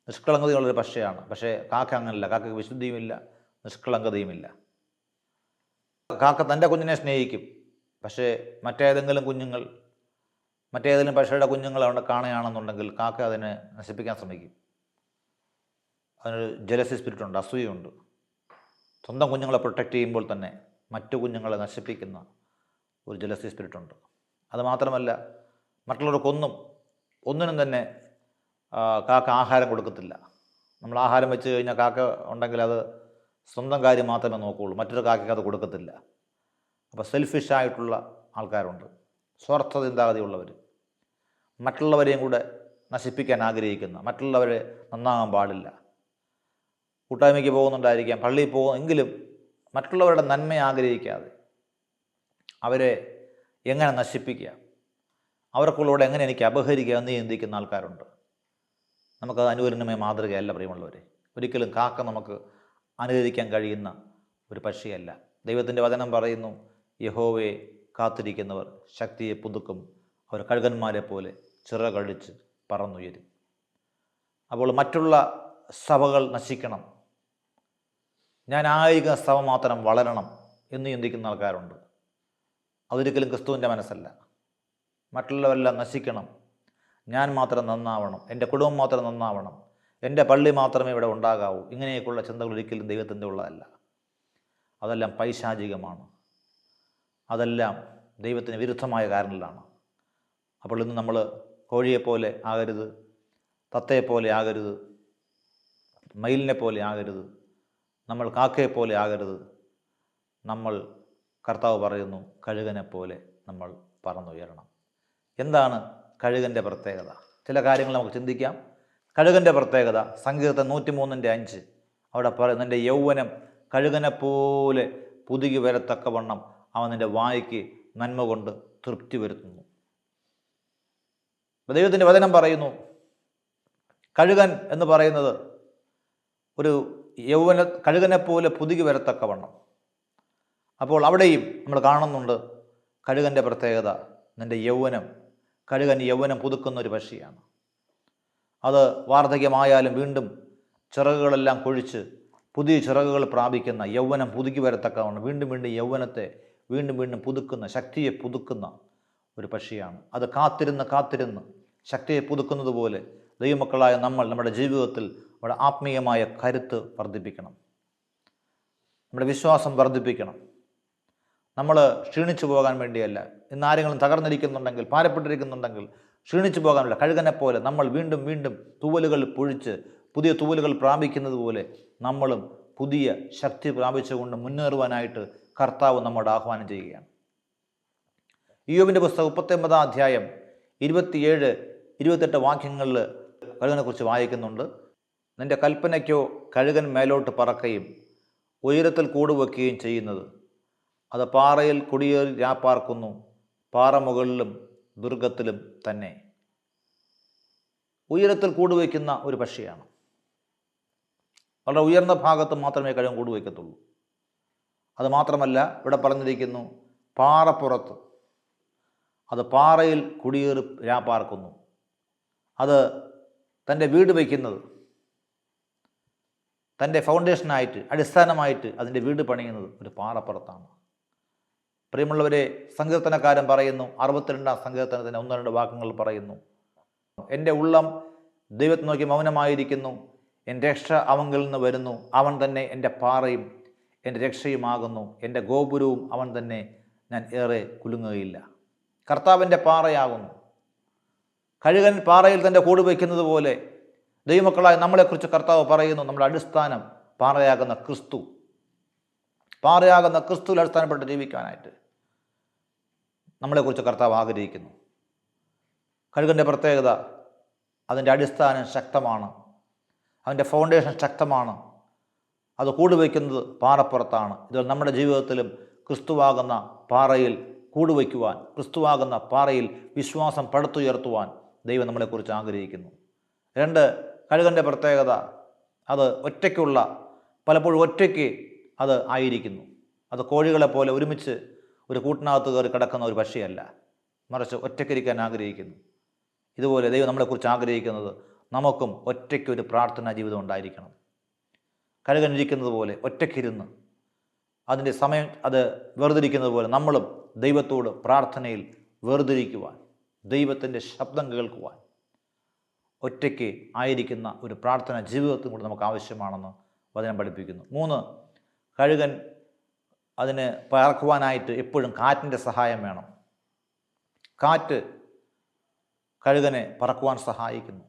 നിഷ്കളങ്കതയുള്ളൊരു പക്ഷിയാണ്. പക്ഷേ കാക്ക അങ്ങനെയല്ല. കാക്കയ്ക്ക് വിശുദ്ധിയുമില്ല, നിഷ്കളങ്കതയുമില്ല. കാക്ക തൻ്റെ കുഞ്ഞിനെ സ്നേഹിക്കും. പക്ഷേ മറ്റേതെങ്കിലും പക്ഷിയുടെ കുഞ്ഞുങ്ങൾ അവിടെ കാണുകയാണെന്നുണ്ടെങ്കിൽ കാക്ക അതിനെ നശിപ്പിക്കാൻ ശ്രമിക്കും. അതിനൊരു ജലസി സ്പിരിറ്റുണ്ട്, അസൂയുണ്ട്. സ്വന്തം കുഞ്ഞുങ്ങളെ പ്രൊട്ടക്റ്റ് ചെയ്യുമ്പോൾ തന്നെ മറ്റു കുഞ്ഞുങ്ങളെ നശിപ്പിക്കുന്ന ഒരു ജലസി സ്പിരിറ്റുണ്ട്. അതുമാത്രമല്ല, ഒന്നിനും തന്നെ കാക്ക ആഹാരം കൊടുക്കത്തില്ല. നമ്മൾ ആഹാരം വെച്ച് കഴിഞ്ഞാൽ കാക്ക ഉണ്ടെങ്കിൽ അത് സ്വന്തം കാര്യം മാത്രമേ നോക്കുകയുള്ളൂ, മറ്റൊരു കാക്കയ്ക്ക് അത് കൊടുക്കത്തില്ല. അപ്പോൾ സെൽഫിഷായിട്ടുള്ള ആൾക്കാരുണ്ട്, സ്വാർത്ഥ ചിന്താഗതിയുള്ളവർ, മറ്റുള്ളവരെയും കൂടെ നശിപ്പിക്കാൻ ആഗ്രഹിക്കുന്ന, മറ്റുള്ളവരെ നന്നാകാൻ പാടില്ല. കൂട്ടായ്മയ്ക്ക് പോകുന്നുണ്ടായിരിക്കാം, പള്ളിയിൽ എങ്കിലും മറ്റുള്ളവരുടെ നന്മ ആഗ്രഹിക്കാതെ അവരെ എങ്ങനെ നശിപ്പിക്കുക, അവർക്കുള്ളൂടെ എങ്ങനെ എനിക്ക് അപഹരിക്കുക എന്ന് ചിന്തിക്കുന്ന ആൾക്കാരുണ്ട്. നമുക്കത് അനുകരണമായ മാതൃകയല്ല പ്രിയമുള്ളവരെ. ഒരിക്കലും കാക്ക നമുക്ക് അനുകരിക്കാൻ കഴിയുന്ന ഒരു പക്ഷിയല്ല. ദൈവത്തിൻ്റെ വചനം പറയുന്നു, യഹോവയെ കാത്തിരിക്കുന്നവർ ശക്തിയെ പുതുക്കും, അവർ കഴുകന്മാരെ പോലെ ചിറകടിച്ച് പറന്നുയരും. അപ്പോൾ മറ്റുള്ള സഭകൾ നശിക്കണം, ഞാൻ ആയിരിക്കുന്ന സഭ മാത്രം വളരണം എന്ന് ചിന്തിക്കുന്ന ആൾക്കാരുണ്ട്. അതൊരിക്കലും ക്രിസ്തുവിൻ്റെ മനസ്സല്ല. മറ്റുള്ളവരെല്ലാം നശിക്കണം, ഞാൻ മാത്രം നന്നാവണം, എൻ്റെ കുടുംബം മാത്രം നന്നാവണം, എൻ്റെ പള്ളി മാത്രമേ ഇവിടെ ഉണ്ടാകാവൂ, ഇങ്ങനെയൊക്കെയുള്ള ചിന്തകൾ ഒരിക്കലും ദൈവത്തിൻ്റെ ഉള്ളതല്ല. അതെല്ലാം പൈശാചികമാണ്. അതെല്ലാം ദൈവത്തിന് വിരുദ്ധമായ കാരണങ്ങളാണ്. അപ്പോൾ ഇന്ന് നമ്മൾ കോഴിയെപ്പോലെ ആകരുത്, തത്തയെപ്പോലെ ആകരുത്, മയിലിനെ പോലെ ആകരുത്, നമ്മൾ കാക്കയെപ്പോലെ ആകരുത്. നമ്മൾ, കർത്താവ് പറയുന്നു, കഴുകനെ പോലെ നമ്മൾ പറന്നുയരണം. എന്താണ് കഴുകൻ്റെ പ്രത്യേകത? ചില കാര്യങ്ങൾ നമുക്ക് ചിന്തിക്കാം. കഴുകൻ്റെ പ്രത്യേകത സങ്കീർത്തനം 103:5 അവിടെ പറയുന്നു, നിൻ്റെ യൗവനം കഴുകനെ പോലെ പുതുകി വരത്തക്കവണ്ണം അവൻ നിൻ്റെ വായ്ക്ക് നന്മ കൊണ്ട് തൃപ്തി വരുത്തുന്നു. ദൈവത്തിൻ്റെ വചനം പറയുന്നു, കഴുകൻ എന്ന് പറയുന്നത് ഒരു കഴുകനെ പോലെ പുതുകി വരത്തക്കവണ്ണം. അപ്പോൾ അവിടെയും നമ്മൾ കാണുന്നുണ്ട് കഴുകൻ്റെ പ്രത്യേകത. നിൻ്റെ കഴുകൻ യൗവനം പുതുക്കുന്ന ഒരു പക്ഷിയാണ്. അത് വാർദ്ധക്യമായാലും വീണ്ടും ചിറകുകളെല്ലാം കൊഴിച്ച് പുതിയ ചിറകുകൾ പ്രാപിക്കുന്ന, യൗവനം പുതുക്കി വരത്തക്കവണ്ണം വീണ്ടും വീണ്ടും യൗവനത്തെ വീണ്ടും പുതുക്കുന്ന, ശക്തിയെ പുതുക്കുന്ന ഒരു പക്ഷിയാണ്. അത് കാത്തിരുന്ന് ശക്തിയെ പുതുക്കുന്നത് പോലെ ദൈവമക്കളായ നമ്മൾ നമ്മുടെ ജീവിതത്തിൽ നമ്മുടെ ആത്മീയമായ കരുത്ത് വർദ്ധിപ്പിക്കണം, നമ്മുടെ വിശ്വാസം വർദ്ധിപ്പിക്കണം. നമ്മൾ ക്ഷീണിച്ചു പോകാൻ വേണ്ടിയല്ല. ഇന്ന് ആരെങ്കിലും തകർന്നിരിക്കുന്നുണ്ടെങ്കിൽ, ഭാരപ്പെട്ടിരിക്കുന്നുണ്ടെങ്കിൽ ക്ഷീണിച്ചു പോകാനുള്ള കഴുകനെ പോലെ നമ്മൾ വീണ്ടും തൂവലുകൾ പൊഴിച്ച് പുതിയ തൂവലുകൾ പ്രാപിക്കുന്നത് പോലെ നമ്മളും പുതിയ ശക്തി പ്രാപിച്ചുകൊണ്ട് മുന്നേറുവാനായിട്ട് കർത്താവ് നമ്മോട് ആഹ്വാനം ചെയ്യുകയാണ്. ഇയ്യോബിൻ്റെ പുസ്തകം 39 അധ്യായം 27-28 വാക്യങ്ങളിൽ കഴുകനെക്കുറിച്ച് വായിക്കുന്നുണ്ട്. നിൻ്റെ കൽപ്പനയ്ക്കോ കഴുകൻ മേലോട്ട് പറക്കുകയും ഉയരത്തിൽ കൂടുവെക്കുകയും ചെയ്യുന്നത്, അത് പാറയിൽ കുടിയേറി രാപ്പാർക്കുന്നു, പാറ മുകളിലും ദുർഗത്തിലും തന്നെ. ഉയരത്തിൽ കൂടുവയ്ക്കുന്ന ഒരു പക്ഷിയാണ്. വളരെ ഉയർന്ന ഭാഗത്ത് മാത്രമേ കഴുകൻ കൂടുവയ്ക്കത്തുള്ളൂ. അതുമാത്രമല്ല, ഇവിടെ പറഞ്ഞിരിക്കുന്നു പാറപ്പുറത്ത്, അത് പാറയിൽ കുടിയേറി രാപ്പാർക്കുന്നു. അത് തൻ്റെ വീട് വയ്ക്കുന്നത്, തൻ്റെ ഫൗണ്ടേഷനായിട്ട്, അടിസ്ഥാനമായിട്ട് അതിൻ്റെ വീട് പണിയുന്നത് ഒരു പാറപ്പുറത്താണ്. പ്രിയമുള്ളവരെ, സങ്കീർത്തനക്കാരൻ പറയുന്നു, 62-ാം സങ്കീർത്തനത്തിൻ്റെ 1-2 വാക്യങ്ങൾ പറയുന്നു, എൻ്റെ ഉള്ളം ദൈവത്തെ നോക്കി മൗനമായിരിക്കുന്നു, എൻ്റെ രക്ഷ അവങ്കിൽ നിന്ന് വരുന്നു, അവൻ തന്നെ എൻ്റെ പാറയും എൻ്റെ രക്ഷയുമാകുന്നു, എൻ്റെ ഗോപുരവും അവൻ തന്നെ, ഞാൻ ഏറെ കുലുങ്ങുകയില്ല. കർത്താവിൻ്റെ പാറയാകുന്നു. കഴുകൻ പാറയിൽ തൻ്റെ കൂട് വയ്ക്കുന്നത് പോലെ ദൈവമക്കളായ നമ്മളെക്കുറിച്ച് കർത്താവ് പറയുന്നു, നമ്മുടെ അടിസ്ഥാനം പാറയാകുന്ന ക്രിസ്തു, പാറയാകുന്ന ക്രിസ്തുവിൽ അടിസ്ഥാനപ്പെട്ട് ജീവിക്കാനായിട്ട് നമ്മളെക്കുറിച്ച് കർത്താവ് ആഗ്രഹിക്കുന്നു. കഴുകൻ്റെ പ്രത്യേകത, അതിൻ്റെ അടിസ്ഥാനം ശക്തമാണ്, അതിൻ്റെ ഫൗണ്ടേഷൻ ശക്തമാണ്, അത് കൂടുവയ്ക്കുന്നത് പാറപ്പുറത്താണ്. ഇതുപോലെ നമ്മുടെ ജീവിതത്തിലും ക്രിസ്തുവാകുന്ന പാറയിൽ കൂടുവയ്ക്കുവാൻ, ക്രിസ്തുവാകുന്ന പാറയിൽ വിശ്വാസം പടുത്തുയർത്തുവാൻ ദൈവം നമ്മളെക്കുറിച്ച് ആഗ്രഹിക്കുന്നു. 2, കഴുകൻ്റെ പ്രത്യേകത, അത് ഒറ്റയ്ക്കുള്ള, പലപ്പോഴും ഒറ്റയ്ക്ക് അത് ആയിരിക്കുന്നു. അത് കോഴികളെപ്പോലെ ഒരുമിച്ച് ഒരു കൂട്ടിനകത്ത് കയറി കിടക്കുന്ന ഒരു പക്ഷിയല്ല, മറിച്ച് ഒറ്റയ്ക്കിരിക്കാൻ ആഗ്രഹിക്കുന്നു. ഇതുപോലെ ദൈവം നമ്മളെക്കുറിച്ച് ആഗ്രഹിക്കുന്നത് നമുക്കും ഒറ്റയ്ക്കൊരു പ്രാർത്ഥനാ ജീവിതം ഉണ്ടായിരിക്കണം. കഴുകൻ ഇരിക്കുന്നത് പോലെ ഒറ്റയ്ക്കിരുന്ന് അതിൻ്റെ സമയം അത് വേർതിരിക്കുന്നത് പോലെ നമ്മളും ദൈവത്തോട് പ്രാർത്ഥനയിൽ വേർതിരിക്കുവാൻ, ദൈവത്തിൻ്റെ ശബ്ദം കേൾക്കുവാൻ ഒറ്റയ്ക്ക് ആയിരിക്കുന്ന ഒരു പ്രാർത്ഥന ജീവിതത്തിൽ കൂടി നമുക്ക് ആവശ്യമാണെന്ന് വചനം പഠിപ്പിക്കുന്നു. 3, കഴുകൻ അതിന് പറക്കുവാനായിട്ട് എപ്പോഴും കാറ്റിൻ്റെ സഹായം വേണം. കാറ്റ് കഴുകനെ പറക്കുവാൻ സഹായിക്കുന്നു.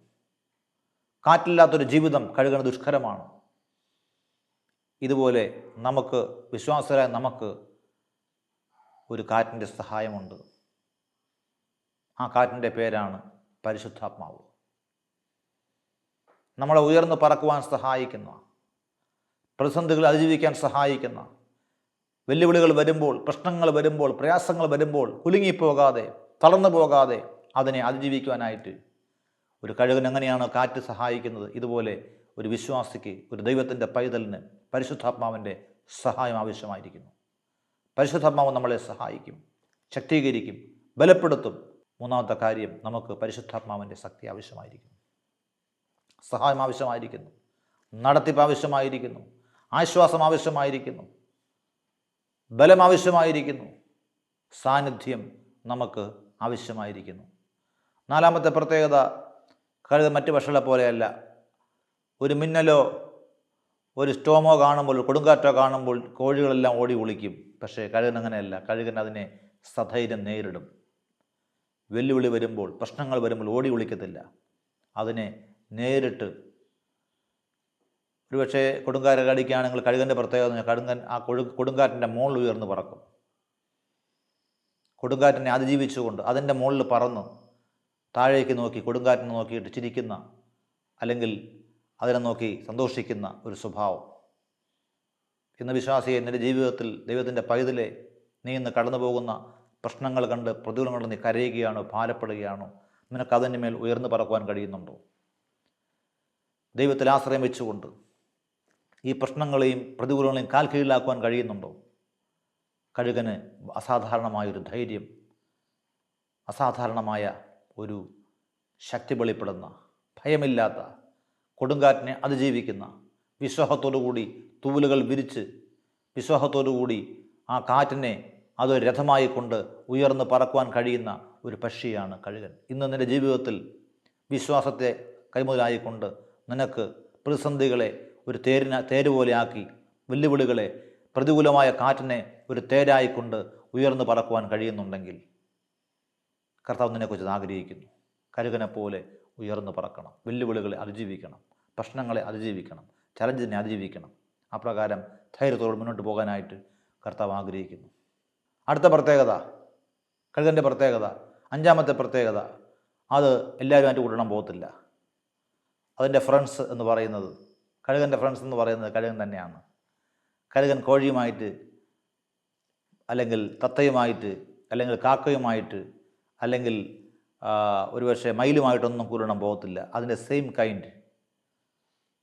കാറ്റില്ലാത്തൊരു ജീവിതം കഴുകന് ദുഷ്കരമാണ്. ഇതുപോലെ നമുക്ക്, വിശ്വാസരായ നമുക്ക് ഒരു കാറ്റിൻ്റെ സഹായമുണ്ട്. ആ കാറ്റിൻ്റെ പേരാണ് പരിശുദ്ധാത്മാവ്. നമ്മളെ ഉയർന്ന് പറക്കുവാൻ സഹായിക്കുന്ന, പ്രതിസന്ധികൾ അതിജീവിക്കാൻ സഹായിക്കുന്ന, വെല്ലുവിളികൾ വരുമ്പോൾ, പ്രശ്നങ്ങൾ വരുമ്പോൾ, പ്രയാസങ്ങൾ വരുമ്പോൾ കുലുങ്ങിപ്പോകാതെ, തളർന്നു പോകാതെ അതിനെ അതിജീവിക്കുവാനായിട്ട് ഒരു കഴുകൻ എങ്ങനെയാണ് കാറ്റ് സഹായിക്കുന്നത്, ഇതുപോലെ ഒരു വിശ്വാസിക്ക്, ഒരു ദൈവത്തിൻ്റെ പൈതലിന് പരിശുദ്ധാത്മാവിൻ്റെ സഹായം ആവശ്യമായിരിക്കുന്നു. പരിശുദ്ധാത്മാവ് നമ്മളെ സഹായിക്കും, ശക്തീകരിക്കും, ബലപ്പെടുത്തും. 3-ാമത്തെ കാര്യം, നമുക്ക് പരിശുദ്ധാത്മാവിൻ്റെ ശക്തി ആവശ്യമായിരിക്കുന്നു, സഹായം ആവശ്യമായിരിക്കുന്നു, നടത്തിപ്പ് ആവശ്യമായിരിക്കുന്നു, ആശ്വാസം ആവശ്യമായിരിക്കുന്നു, ബലം ആവശ്യമായിരിക്കുന്നു, സാന്നിധ്യം നമുക്ക് ആവശ്യമായിരിക്കുന്നു. നാലാമത്തെ പ്രത്യേകത, കഴുകൻ മറ്റ് പക്ഷികളെ പോലെയല്ല. ഒരു മിന്നലോ ഒരു സ്റ്റോമോ കാണുമ്പോൾ, കൊടുങ്കാറ്റോ കാണുമ്പോൾ കോഴികളെല്ലാം ഓടി ഒളിക്കും. പക്ഷേ കഴുകൻ അങ്ങനെയല്ല. കഴുകൻ അതിനെ സധൈര്യം നേരിടും. വെല്ലുവിളി വരുമ്പോൾ, പ്രശ്നങ്ങൾ വരുമ്പോൾ ഓടി ഒളിക്കത്തില്ല. അതിനെ നേരിട്ട്, ഒരുപക്ഷെ കൊടുങ്കാറ്റ് കടിക്കുകയാണെങ്കിൽ കഴുകൻ്റെ പ്രത്യേകത, കഴുകൻ ആ കൊടുങ്കാറ്റിൻ്റെ മുകളിൽ ഉയർന്ന് പറക്കും. കൊടുങ്കാറ്റിനെ അതിജീവിച്ചുകൊണ്ട് അതിൻ്റെ മുകളിൽ പറന്ന് താഴേക്ക് നോക്കി കൊടുങ്കാറ്റിനെ നോക്കിയിട്ട് ചിരിക്കുന്ന, അല്ലെങ്കിൽ അതിനെ നോക്കി സന്തോഷിക്കുന്ന ഒരു സ്വഭാവം. ഇന്ന് വിശ്വാസിയെ, നിൻ്റെ ജീവിതത്തിൽ ദൈവത്തിൻ്റെ പൈതലെ, നീ ഇന്ന് കടന്നു പോകുന്ന പ്രശ്നങ്ങൾ കണ്ട്, പ്രതികൂലങ്ങൾ നീ കരയുകയാണോ, ഭാരപ്പെടുകയാണോ? നിനക്കതിൻ്റെ മേൽ ഉയർന്നു പറക്കുവാൻ കഴിയുന്നുണ്ടോ? ദൈവത്തിൽ ആശ്രയം വെച്ചുകൊണ്ട് ഈ പ്രശ്നങ്ങളെയും പ്രതികൂലങ്ങളെയും കാൽ കീഴിലാക്കുവാൻ കഴിയുന്നുണ്ടോ? കഴുകന് അസാധാരണമായൊരു ധൈര്യം, അസാധാരണമായ ഒരു ശക്തി വെളിപ്പെടുന്ന, ഭയമില്ലാത്ത, കൊടുങ്കാറ്റിനെ അതിജീവിക്കുന്ന, വിശ്വാസത്തോടുകൂടി തൂവലുകൾ വിരിച്ച് വിശ്വാസത്തോടുകൂടി ആ കാറ്റിനെ അതൊരു രഥമായി കൊണ്ട് ഉയർന്ന് പറക്കുവാൻ കഴിയുന്ന ഒരു പക്ഷിയാണ് കഴുകൻ. ഇന്ന് നിൻ്റെ ജീവിതത്തിൽ വിശ്വാസത്തെ കൈമുതലായിക്കൊണ്ട് നിനക്ക് പ്രതിസന്ധികളെ ഒരു തേര് പോലെ ആക്കി, വെല്ലുവിളികളെ, പ്രതികൂലമായ കാറ്റിനെ ഒരു തേരായിക്കൊണ്ട് ഉയർന്നു പറക്കുവാൻ കഴിയുന്നുണ്ടെങ്കിൽ കർത്താവ് നിന്നെക്കുറിച്ച് ആഗ്രഹിക്കുന്നു. കഴുകനെ പോലെ ഉയർന്നു പറക്കണം, വെല്ലുവിളികളെ അതിജീവിക്കണം, പ്രശ്നങ്ങളെ അതിജീവിക്കണം, ചലഞ്ചിനെ അതിജീവിക്കണം. അപ്രകാരം ധൈര്യത്തോടെ മുന്നോട്ട് പോകാനായിട്ട് കർത്താവ് ആഗ്രഹിക്കുന്നു. അടുത്ത പ്രത്യേകത, കഴുകൻ്റെ പ്രത്യേകത, അഞ്ചാമത്തെ പ്രത്യേകത, അത് എല്ലാവരുമായിട്ട് കൂടണം പോകത്തില്ല. അതിൻ്റെ ഫ്രണ്ട്സ് എന്ന് പറയുന്നത്, കഴുകൻ്റെ ഫ്രണ്ട്സ് എന്ന് പറയുന്നത് കഴുകൻ തന്നെയാണ്. കഴുകൻ കോഴിയുമായിട്ട്, അല്ലെങ്കിൽ തത്തയുമായിട്ട്, അല്ലെങ്കിൽ കാക്കയുമായിട്ട്, അല്ലെങ്കിൽ ഒരുപക്ഷെ മയിലുമായിട്ടൊന്നും കൂടണം പോകത്തില്ല. അതിൻ്റെ സെയിം കൈൻഡ്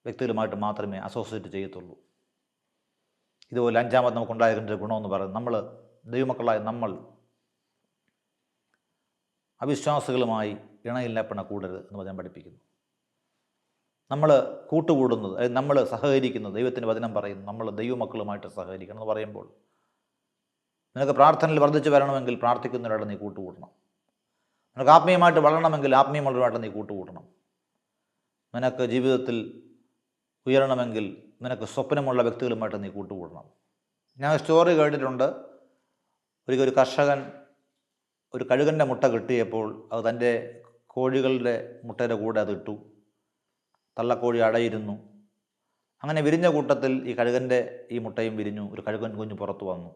വ്യക്തികളുമായിട്ട് മാത്രമേ അസോസിയേറ്റ് ചെയ്യത്തുള്ളൂ. ഇതുപോലെ അഞ്ചാമത് നമുക്കുണ്ടാകേണ്ട ഒരു ഗുണമെന്ന് പറയുന്നത്, നമ്മൾ ദൈവമക്കളായ നമ്മൾ അവിശ്വാസികളുമായി ഇണയില്ലപ്പണ കൂടരുത് എന്ന് വചനം പഠിപ്പിക്കുന്നു. നമ്മൾ കൂട്ടുകൂടുന്നത്, നമ്മൾ സഹകരിക്കുന്നത്, ദൈവത്തിൻ്റെ വചനം പറയുന്നു നമ്മൾ ദൈവമക്കളുമായിട്ട് സഹകരിക്കണം എന്ന് പറയുമ്പോൾ, നിനക്ക് പ്രാർത്ഥനയിൽ വർദ്ധിച്ചു വരണമെങ്കിൽ പ്രാർത്ഥിക്കുന്നവരോട് നീ കൂട്ടുകൂടണം. നിനക്ക് ആത്മീയമായിട്ട് വളരണമെങ്കിൽ ആത്മീയമുള്ളവരുമായിട്ട് നീ കൂട്ടുകൂടണം. നിനക്ക് ജീവിതത്തിൽ ഉയരണമെങ്കിൽ നിനക്ക് സ്വപ്നമുള്ള വ്യക്തികളുമായിട്ട് നീ കൂട്ടുകൂടണം. ഞാൻ സ്റ്റോറി കേട്ടിട്ടുണ്ട്. ഒരിക്കൽ ഒരു കർഷകൻ ഒരു കഴുകൻ്റെ മുട്ട കിട്ടിയപ്പോൾ അത് തൻ്റെ കോഴികളുടെ മുട്ടയുടെ കൂടെ അതിട്ടു. തള്ളക്കോഴി അടയിരുന്നു. അങ്ങനെ വിരിഞ്ഞ കൂട്ടത്തിൽ ഈ കഴുകൻ്റെ ഈ മുട്ടയും വിരിഞ്ഞു. ഒരു കഴുകൻ കുഞ്ഞ് പുറത്തു വന്നു.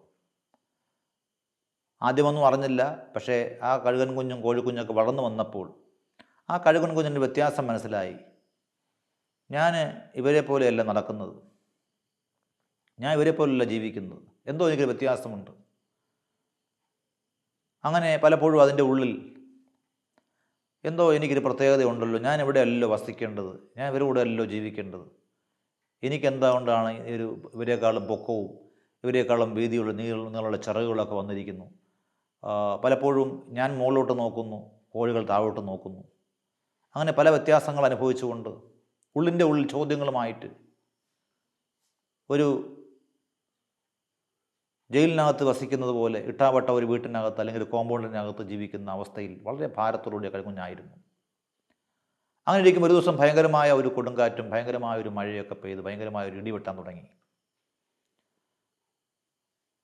ആദ്യമൊന്നും അറിഞ്ഞില്ല. പക്ഷേ ആ കഴുകൻ കുഞ്ഞും കോഴിക്കുഞ്ഞൊക്കെ വളർന്നു വന്നപ്പോൾ ആ കഴുകൻ കുഞ്ഞിൻ്റെ വ്യത്യാസം മനസ്സിലായി. ഞാൻ ഇവരെ പോലെയല്ല നടക്കുന്നത്, ഞാൻ ഇവരെ പോലെയല്ല ജീവിക്കുന്നത്, എന്തോ എനിക്കൊരു വ്യത്യാസമുണ്ട്. അങ്ങനെ പലപ്പോഴും അതിൻ്റെ ഉള്ളിൽ എന്തോ എനിക്കൊരു പ്രത്യേകതയുണ്ടല്ലോ, ഞാൻ ഇവിടെ അല്ലല്ലോ വസിക്കേണ്ടത്, ഞാൻ ഇവരുടെ കൂടെ അല്ലല്ലോ ജീവിക്കേണ്ടത്, എനിക്കെന്തുകൊണ്ടാണ് ഇവരെക്കാളും പൊക്കവും ഇവരെക്കാളും വീതിയുള്ള നീളമുള്ള ചിറകുകളൊക്കെ വന്നിരിക്കുന്നു. പലപ്പോഴും ഞാൻ മുകളിലോട്ട് നോക്കുന്നു, കോഴികൾ താഴോട്ട് നോക്കുന്നു. അങ്ങനെ പല വ്യത്യാസങ്ങൾ അനുഭവിച്ചുകൊണ്ട് ഉള്ളിൻ്റെ ഉള്ളിൽ ചോദ്യങ്ങളുമായിട്ട് ഒരു ജയിലിനകത്ത് വസിക്കുന്നത് പോലെ ഇട്ടാവട്ട ഒരു വീട്ടിനകത്ത് അല്ലെങ്കിൽ ഒരു കോമ്പൗണ്ടിനകത്ത് ജീവിക്കുന്ന അവസ്ഥയിൽ വളരെ ഭാരത്തോടുകൂടിയ കഴുകുഞ്ഞായിരുന്നു. അങ്ങനെ ഇരിക്കുമ്പോൾ ഒരു ദിവസം ഭയങ്കരമായ ഒരു കൊടുങ്കാറ്റും ഭയങ്കരമായ ഒരു മഴയൊക്കെ പെയ്ത് ഭയങ്കരമായ ഒരു ഇടി വെട്ടാൻ തുടങ്ങി.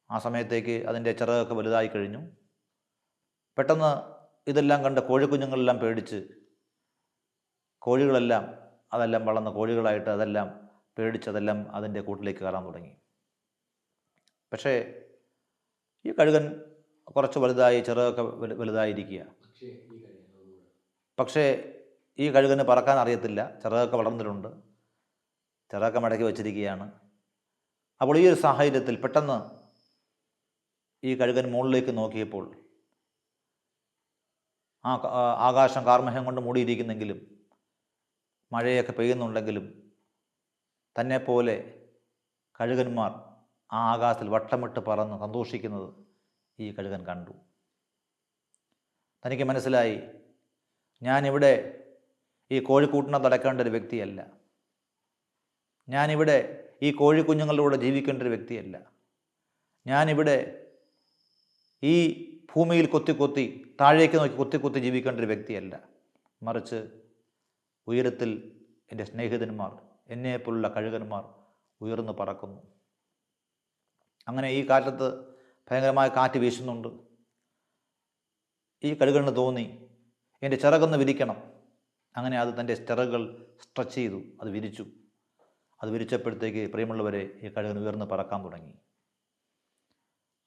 ആ സമയത്തേക്ക് അതിൻ്റെ ചിറകൊക്കെ വലുതായി കഴിഞ്ഞു. പെട്ടെന്ന് ഇതെല്ലാം കണ്ട് കോഴിക്കുഞ്ഞുങ്ങളെല്ലാം പേടിച്ച്, കോഴികളെല്ലാം അതെല്ലാം വളർന്ന കോഴികളായിട്ട് അതെല്ലാം പേടിച്ചതെല്ലാം അതിൻ്റെ കൂട്ടിലേക്ക് കയറാൻ തുടങ്ങി. പക്ഷേ ഈ കഴുകൻ കുറച്ച് വലുതായി, ചിറകൊക്കെ വലുതായിരിക്കുക. പക്ഷേ ഈ കഴുകന് പറക്കാൻ അറിയത്തില്ല. ചിറകൊക്കെ വളർന്നിട്ടുണ്ട്, ചിറകൊക്കെ മടക്കി വച്ചിരിക്കുകയാണ്. അപ്പോൾ ഈ ഒരു സാഹചര്യത്തിൽ പെട്ടെന്ന് ഈ കഴുകൻ മുകളിലേക്ക് നോക്കിയപ്പോൾ ആകാശം കാർമേഘം കൊണ്ട് മൂടിയിരിക്കുന്നെങ്കിലും മഴയൊക്കെ പെയ്യുന്നുണ്ടെങ്കിലും തന്നെപ്പോലെ കഴുകന്മാർ ആ ആകാശത്തിൽ വട്ടമിട്ട് പറന്ന് സന്തോഷിക്കുന്നത് ഈ കഴുകൻ കണ്ടു. തനിക്ക് മനസ്സിലായി, ഞാനിവിടെ ഈ കോഴിക്കൂട്ടിനകത്ത് അടക്കേണ്ട ഒരു വ്യക്തിയല്ല, ഞാനിവിടെ ഈ കോഴിക്കുഞ്ഞുങ്ങളുടെ കൂടെ ജീവിക്കേണ്ട ഒരു വ്യക്തിയല്ല, ഞാനിവിടെ ഈ ഭൂമിയിൽ കൊത്തി താഴേക്ക് നോക്കി കൊത്തി ജീവിക്കേണ്ട ഒരു വ്യക്തിയല്ല. മറിച്ച് ഉയരത്തിൽ എൻ്റെ സ്നേഹിതന്മാർ, എന്നെപ്പോലുള്ള കഴുകന്മാർ ഉയർന്നു പറക്കുന്നു. അങ്ങനെ ഈ കാറ്റത്ത് ഭയങ്കരമായ കാറ്റ് വീശുന്നുണ്ട്. ഈ കഴുകന് തോന്നി എൻ്റെ ചിറകൊന്ന് വിരിക്കണം. അങ്ങനെ അത് തൻ്റെ ചിറകുകൾ സ്ട്രെച്ച് ചെയ്തു, അത് വിരിച്ചു. അത് വിരിച്ചപ്പോഴത്തേക്ക് പ്രിയമുള്ളവരെ ഈ കഴുകൻ ഉയർന്ന് പറക്കാൻ തുടങ്ങി.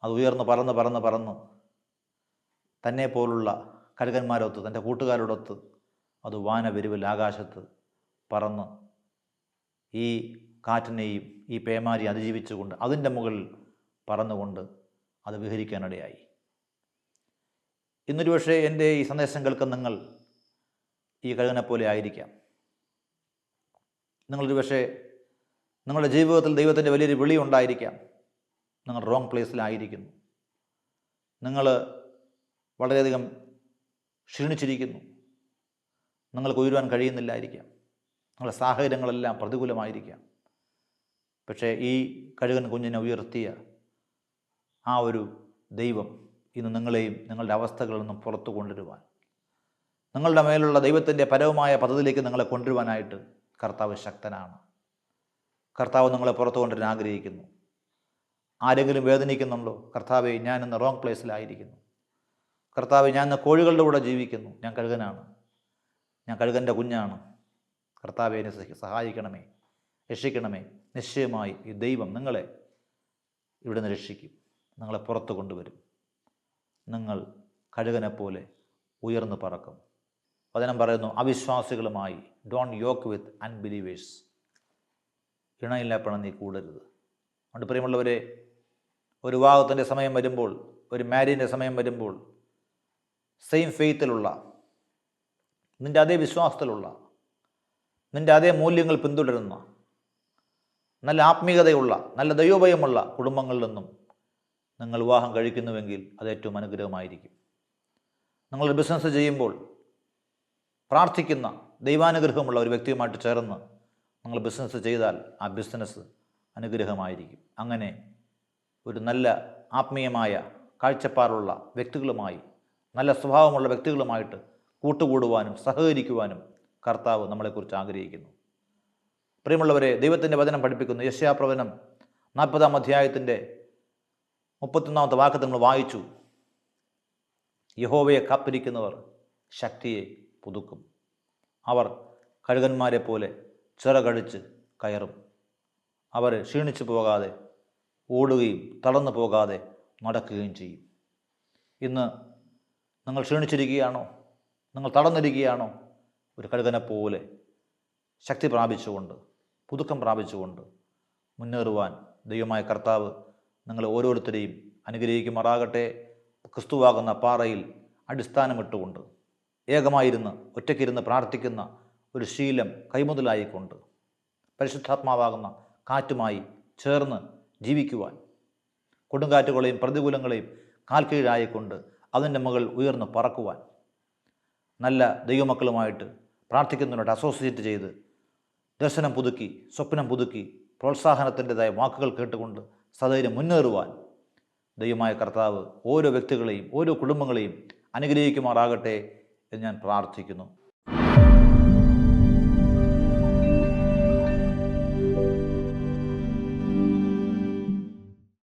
അത് ഉയർന്ന് പറന്ന് പറന്ന് പറന്ന് തന്നെ പോലുള്ള കഴുകന്മാരൊത്ത്, തൻ്റെ കൂട്ടുകാരോടൊത്ത് അത് വാനവിരുവിൽ ആകാശത്ത് പറന്ന് ഈ കാറ്റിനെയും ഈ പേമാരി അതിജീവിച്ചുകൊണ്ട് അതിൻ്റെ മുകളിൽ പറന്നുകൊണ്ട് അത് വിഹരിക്കാനിടയായി. ഇന്നൊരു പക്ഷേ എൻ്റെ ഈ സന്ദേശം കേൾക്കുന്ന നിങ്ങൾ ഈ കഴുകനെപ്പോലെ ആയിരിക്കാം. നിങ്ങളൊരു പക്ഷേ നിങ്ങളുടെ ജീവിതത്തിൽ ദൈവത്തിൻ്റെ വലിയൊരു വിളി ഉണ്ടായിരിക്കാം. നിങ്ങൾ റോങ് പ്ലേസിലായിരിക്കുന്നു. നിങ്ങൾ വളരെയധികം ക്ഷീണിച്ചിരിക്കുന്നു. നിങ്ങൾക്ക് ഉയരുവാൻ കഴിയുന്നില്ലായിരിക്കാം. നിങ്ങളുടെ സാഹചര്യങ്ങളെല്ലാം പ്രതികൂലമായിരിക്കാം. പക്ഷേ ഈ കഴുകൻ കുഞ്ഞിനെ ഉയർത്തിയ ആ ഒരു ദൈവം ഇന്ന് നിങ്ങളെയും നിങ്ങളുടെ അവസ്ഥകളിൽ നിന്നും പുറത്തു കൊണ്ടുവരുവാൻ, നിങ്ങളുടെ മേലുള്ള ദൈവത്തിൻ്റെ പരവുമായ പദ്ധതിയിലേക്ക് നിങ്ങളെ കൊണ്ടുവരുവാനായിട്ട് കർത്താവ് ശക്തനാണ്. കർത്താവ് നിങ്ങളെ പുറത്തു കൊണ്ടുവരാൻ ആഗ്രഹിക്കുന്നു. ആരെങ്കിലും വേദനിക്കുന്നുണ്ടോ? കർത്താവെ, ഞാൻ ഇന്ന് റോങ് പ്ലേസിലായിരിക്കുന്നു. കർത്താവെ, ഞാൻ ഇന്ന് കോഴികളുടെ കൂടെ ജീവിക്കുന്നു. ഞാൻ കഴുകനാണ്, ഞാൻ കഴുകൻ്റെ കുഞ്ഞാണ്. കർത്താവെ, എന്നെ സഹായിക്കണമേ, രക്ഷിക്കണമേ. നിശ്ചയമായി ഈ ദൈവം നിങ്ങളെ ഇവിടെ നിന്ന് രക്ഷിക്കും, നിങ്ങളെ പുറത്തു കൊണ്ടുവരും. നിങ്ങൾ കഴുകനെപ്പോലെ ഉയർന്നു പറക്കും. വചനം പറയുന്നു, അവിശ്വാസികളുമായി ഡോണ്ട് യോക്ക് വിത്ത് അൺബിലീവേഴ്സ്. ഇണയില്ലാപ്പണം നീ കൂടരുത്. അതുകൊണ്ട് പ്രിയമുള്ളവരെ, ഒരു വിവാഹത്തിൻ്റെ സമയം വരുമ്പോൾ, ഒരു മാരേജിൻ്റെ സമയം വരുമ്പോൾ, സെയിം ഫെയ്ത്തിലുള്ള, നിൻ്റെ അതേ വിശ്വാസത്തിലുള്ള, നിൻ്റെ അതേ മൂല്യങ്ങൾ പിന്തുടരുന്ന, നല്ല ആത്മീയതയുള്ള, നല്ല ദൈവഭയമുള്ള കുടുംബങ്ങളിൽ നിന്നും നിങ്ങൾ വിവാഹം കഴിക്കുന്നുവെങ്കിൽ അത് ഏറ്റവും അനുഗ്രഹമായിരിക്കും. നിങ്ങൾ ബിസിനസ് ചെയ്യുമ്പോൾ പ്രാർത്ഥിക്കുന്ന ദൈവാനുഗ്രഹമുള്ള ഒരു വ്യക്തിയുമായിട്ട് ചേർന്ന് നിങ്ങൾ ബിസിനസ് ചെയ്താൽ ആ ബിസിനസ് അനുഗ്രഹമായിരിക്കും. അങ്ങനെ ഒരു നല്ല ആത്മീയമായ കാഴ്ചപ്പാടുള്ള വ്യക്തികളുമായി, നല്ല സ്വഭാവമുള്ള വ്യക്തികളുമായിട്ട് കൂട്ടുകൂടുവാനും സഹകരിക്കുവാനും കർത്താവ് നമ്മളെക്കുറിച്ച് ആഗ്രഹിക്കുന്നു. പ്രിയമുള്ളവരെ, ദൈവത്തിൻ്റെ വചനം പഠിപ്പിക്കുന്നു. യെശയ്യാപ്രവചനം 40-ാം അധ്യായത്തിൻ്റെ 31-ാമത്തെ വാക്യത്തിൽ നമ്മൾ വായിച്ചു, യഹോവയെ കാത്തിരിക്കുന്നവർ ശക്തിയെ പുതുക്കും. അവർ കഴുകന്മാരെ പോലെ ചിറകടിച്ച് കയറും. അവർ ക്ഷീണിച്ചു പോകാതെ ഓടുകയും തളർന്നു പോകാതെ നടക്കുകയും ചെയ്യും. ഇന്ന് നിങ്ങൾ ക്ഷീണിച്ചിരിക്കുകയാണോ? നിങ്ങൾ തളർന്നിരിക്കുകയാണോ? ഒരു കഴുകനെപ്പോലെ ശക്തി പ്രാപിച്ചുകൊണ്ട്, പുതുക്കം പ്രാപിച്ചുകൊണ്ട് മുന്നേറുവാൻ ദൈവമായ കർത്താവ് നിങ്ങളെ ഓരോരുത്തരെയും അനുഗ്രഹിക്കുമാറാകട്ടെ. ക്രിസ്തുവാകുന്ന പാറയിൽ അടിസ്ഥാനമിട്ടുകൊണ്ട് ഏകമായിരുന്ന് ഒറ്റയ്ക്കിരുന്ന് പ്രാർത്ഥിക്കുന്ന ഒരു ശീലം കൈമുതലായിക്കൊണ്ട് പരിശുദ്ധാത്മാവാകുന്ന കാറ്റുമായി ചേർന്ന് ജീവിക്കുവാൻ, കൊടുങ്കാറ്റുകളെയും പ്രതികൂലങ്ങളെയും കാൽക്കീഴായിക്കൊണ്ട് അതിൻ്റെ മുകൾ ഉയർന്ന് പറക്കുവാൻ, നല്ല ദൈവമക്കളുമായിട്ട് പ്രാർത്ഥിക്കുന്നവരോട് അസോസിയേറ്റ് ചെയ്ത് ദർശനം പുതുക്കി, സ്വപ്നം പുതുക്കി, പ്രോത്സാഹനത്തിൻ്റെതായ വാക്കുകൾ കേട്ടുകൊണ്ട് സധൈര്യം മുന്നേറുവാൻ ദൈവമായ കർത്താവ് ഓരോ വ്യക്തികളെയും ഓരോ കുടുംബങ്ങളെയും അനുഗ്രഹിക്കുമാറാകട്ടെ എന്ന് ഞാൻ പ്രാർത്ഥിക്കുന്നു.